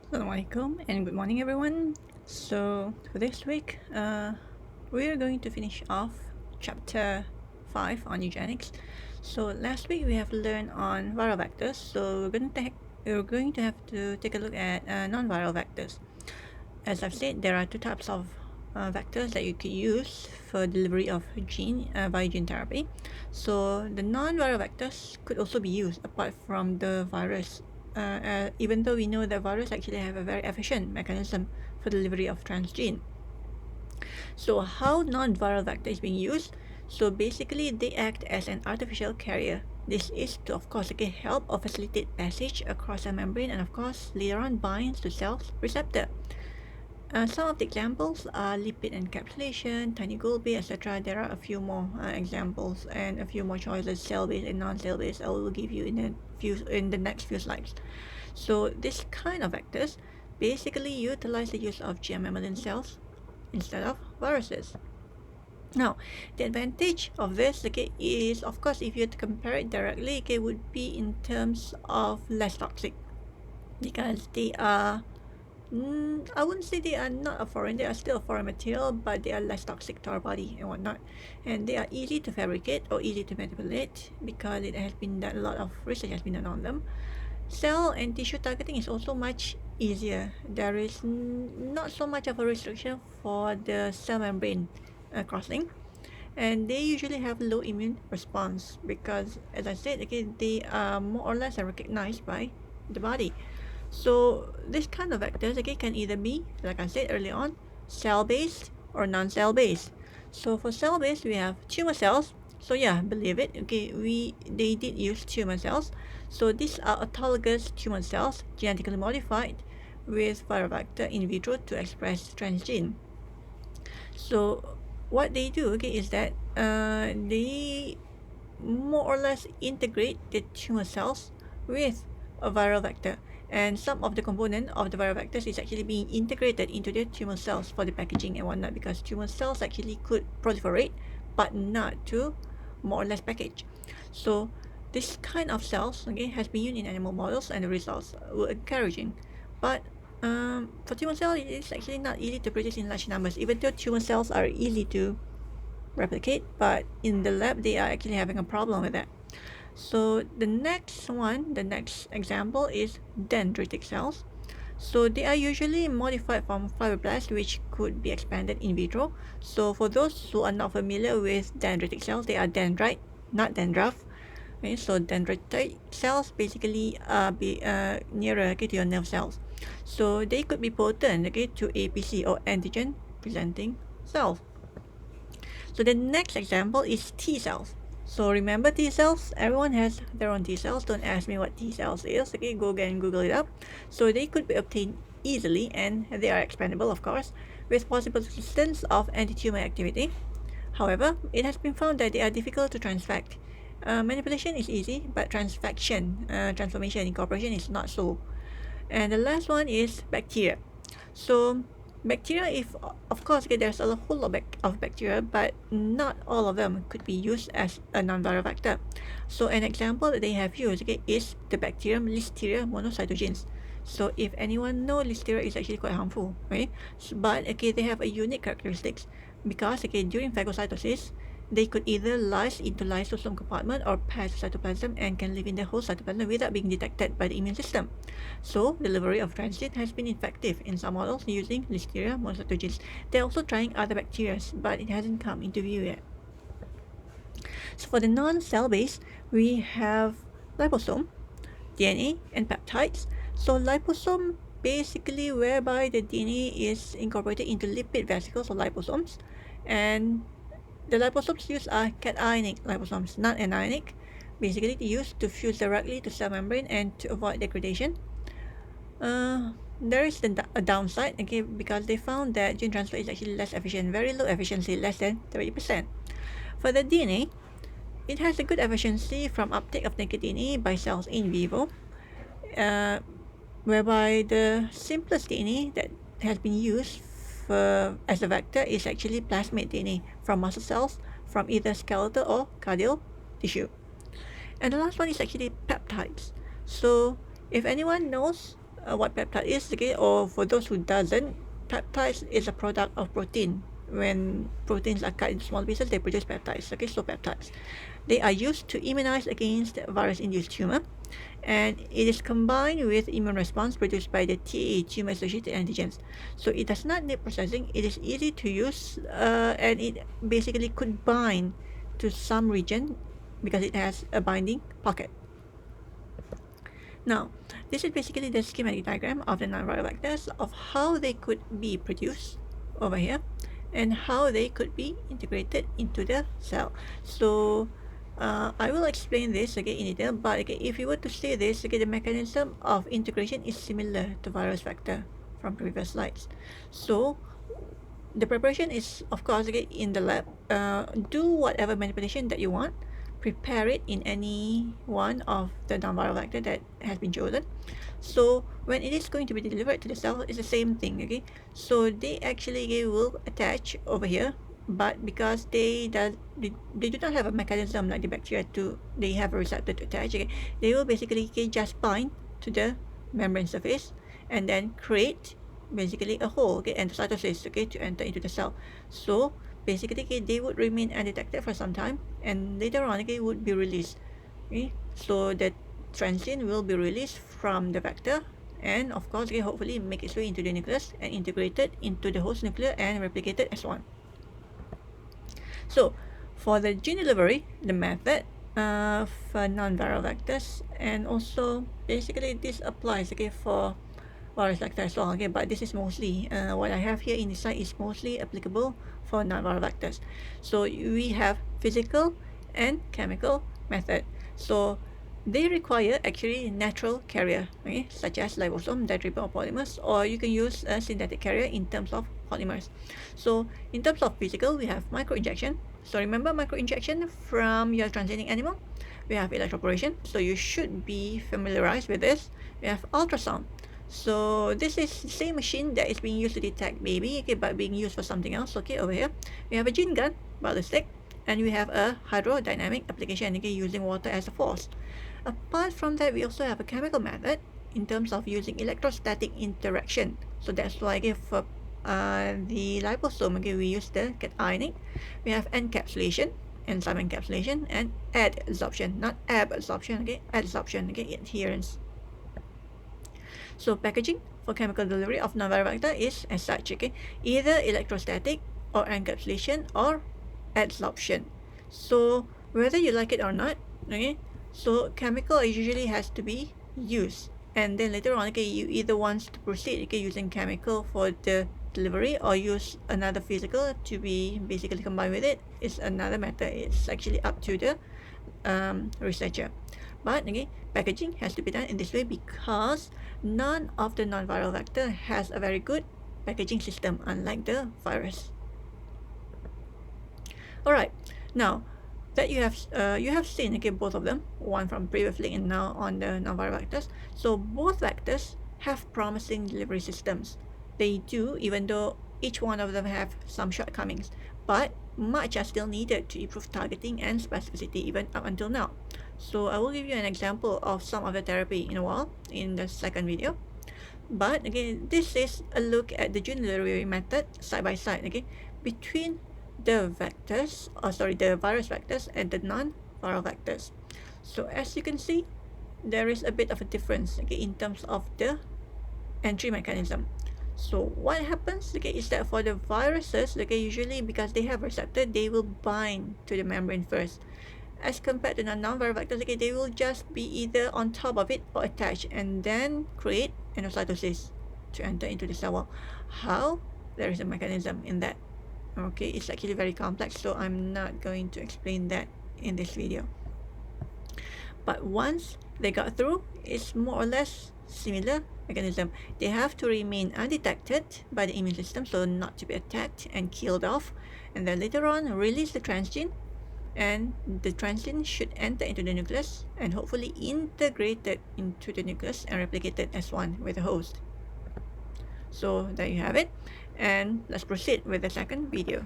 Assalamualaikum and good morning everyone. So for this week, we're going to finish off chapter 5 on eugenics. So last week we have learned on viral vectors. So we're going to have to take a look at non-viral vectors. As I've said, there are two types of vectors that you could use for delivery of gene via gene therapy. So the non-viral vectors could also be used apart from the virus, even though we know that virus actually have a very efficient mechanism for delivery of transgene. So how non-viral vector is being used? So basically they act as an artificial carrier. This is to of course help or facilitate passage across a membrane and of course later on binds to cell's receptor. Some of the examples are lipid encapsulation, tiny gold base, etc. There are a few more examples and a few more choices, cell-based and non-cell-based. I will give you in the next few slides. So this kind of vectors basically utilize the use of GM mammalian cells instead of viruses. Now, the advantage of this is of course if you had to compare it directly, would be in terms of less toxic because they are I wouldn't say they are not a foreign. They are still a foreign material, but they are less toxic to our body and whatnot. And they are easy to fabricate or easy to manipulate because it has been done. A lot of research has been done on them. Cell and tissue targeting is also much easier. There is not so much of a restriction for the cell membrane crossing, and they usually have low immune response because, as I said, they are more or less recognized by the body. So this kind of vectors can either be, like I said earlier on, cell-based or non-cell-based. So for cell-based, we have tumor cells. So yeah, believe it. They did use tumor cells. So these are autologous tumor cells genetically modified with viral vector in vitro to express transgene. So what they do is that they more or less integrate the tumor cells with a viral vector, and some of the component of the viral vectors is actually being integrated into the tumor cells for the packaging and whatnot, because tumor cells actually could proliferate but not to more or less package. So this kind of cells has been used in animal models and the results were encouraging, but for tumor cells it is actually not easy to produce in large numbers, even though tumor cells are easy to replicate, but in the lab they are actually having a problem with that. So the next example is dendritic cells. So they are usually modified from fibroblasts which could be expanded in vitro. So for those who are not familiar with dendritic cells, they are dendrite, not dendrites. Okay, so dendritic cells basically are nearer to your nerve cells. So they could be potent to APC or antigen presenting cells. So the next example is T cells. So remember T cells? Everyone has their own T cells. Don't ask me what T cells is. Go and Google it up. So they could be obtained easily and they are expandable, of course, with possible resistance of anti-tumor activity. However, it has been found that they are difficult to transfect. Manipulation is easy, but transformation, incorporation is not so. And the last one is bacteria. So bacteria, if of course there's a whole lot of bacteria, but not all of them could be used as a non-viral vector. So an example that they have used is the bacterium Listeria monocytogenes. So if anyone know, Listeria is actually quite harmful, right? But they have a unique characteristics because during phagocytosis they could either lyse into lysosome compartment or pass cytoplasm and can live in the host cytoplasm without being detected by the immune system. So delivery of transgene has been effective in some models using Listeria monocytogenes. They're also trying other bacteria, but it hasn't come into view yet. So for the non-cell based, we have liposome, DNA, and peptides. So liposome basically whereby the DNA is incorporated into lipid vesicles or liposomes, and the liposomes used are cationic liposomes, not anionic, basically used to fuse directly to cell membrane and to avoid degradation. There is a downside, because they found that gene transfer is actually less efficient, very low efficiency, less than 30%. For the DNA, it has a good efficiency from uptake of naked DNA by cells in vivo, whereby the simplest DNA that has been used as a vector is actually plasmid DNA from muscle cells from either skeletal or cardiac tissue. And the last one is actually peptides. So if anyone knows what peptide is, okay, or for those who doesn't, peptides is a product of protein. When proteins are cut into small pieces, they produce peptides, okay, so peptides. They are used to immunize against virus-induced tumor, and it is combined with immune response produced by the TAA, tumor-associated antigens. So it does not need processing, it is easy to use, and it basically could bind to some region because it has a binding pocket. Now, this is basically the schematic diagram of the non-viral vectors of how they could be produced over here and how they could be integrated into the cell. So I will explain this again in detail, but okay, if you were to say this, okay, the mechanism of integration is similar to virus vector from previous slides. So the preparation is, of course, okay, in the lab. Do whatever manipulation that you want. Prepare it in any one of the non-viral vector that has been chosen. So when it is going to be delivered to the cell, it's the same thing, okay? So they actually will attach over here, but because they do not have a mechanism like the bacteria they have a receptor to attach, okay? They will basically just bind to the membrane surface and then create basically a hole, okay, endocytosis, okay, to enter into the cell. So basically, okay, they would remain undetected for some time, and later on, okay, would be released. Okay, so the transgene will be released from the vector, and of course, okay, hopefully make its way into the nucleus and integrated into the host nucleus and replicated as one. So, for the gene delivery, the method for non-viral vectors, and also basically this applies, okay, for virus vector as well, okay, but this is mostly what I have here in this slide is mostly applicable for non-viral vectors. So we have physical and chemical method. So they require actually natural carrier, okay, such as ribosome, diatriba, or polymers, or you can use a synthetic carrier in terms of polymers. So in terms of physical, we have microinjection. So remember microinjection from your transgenic animal? We have electroporation, so you should be familiarized with this. We have ultrasound. So this is the same machine that is being used to detect baby, okay, but being used for something else, okay, over here. We have a gene gun, ballistic, and we have a hydrodynamic application, okay, using water as a force. Apart from that, we also have a chemical method in terms of using electrostatic interaction. So that's why, okay, for the liposome, okay, we use the cationate. We have encapsulation, enzyme encapsulation, and adsorption, not absorption, okay, adsorption, okay, adherence. So packaging for chemical delivery of non-viral vector is as such, okay, either electrostatic or encapsulation or adsorption. So whether you like it or not, okay, so chemical usually has to be used, and then later on, okay, you either want to proceed, okay, using chemical for the delivery or use another physical to be basically combined with it. It's another method. It's actually up to the researcher. But okay, packaging has to be done in this way because none of the non-viral vector has a very good packaging system, unlike the virus. Alright, now that you have seen, okay, both of them, one from previous link and now on the non-viral vectors. So both vectors have promising delivery systems. They do, even though each one of them have some shortcomings, but much are still needed to improve targeting and specificity even up until now. So I will give you an example of some of the therapy in a while in the second video. But again, this is a look at the gene delivery method side by side, okay, between the vectors, the virus vectors and the non-viral vectors. So as you can see, there is a bit of a difference, okay, in terms of the entry mechanism. So what happens, okay, is that for the viruses, okay, usually because they have receptor, they will bind to the membrane first. As compared to the non-viral vectors, okay, they will just be either on top of it or attached and then create endocytosis to enter into the cell wall. How? There is a mechanism in that. Okay, it's actually very complex, so I'm not going to explain that in this video. But once they got through, it's more or less similar mechanism. They have to remain undetected by the immune system, so not to be attacked and killed off, and then later on release the transgene, and the transgene should enter into the nucleus and hopefully integrated into the nucleus and replicated as one with the host. So there you have it, and let's proceed with the second video.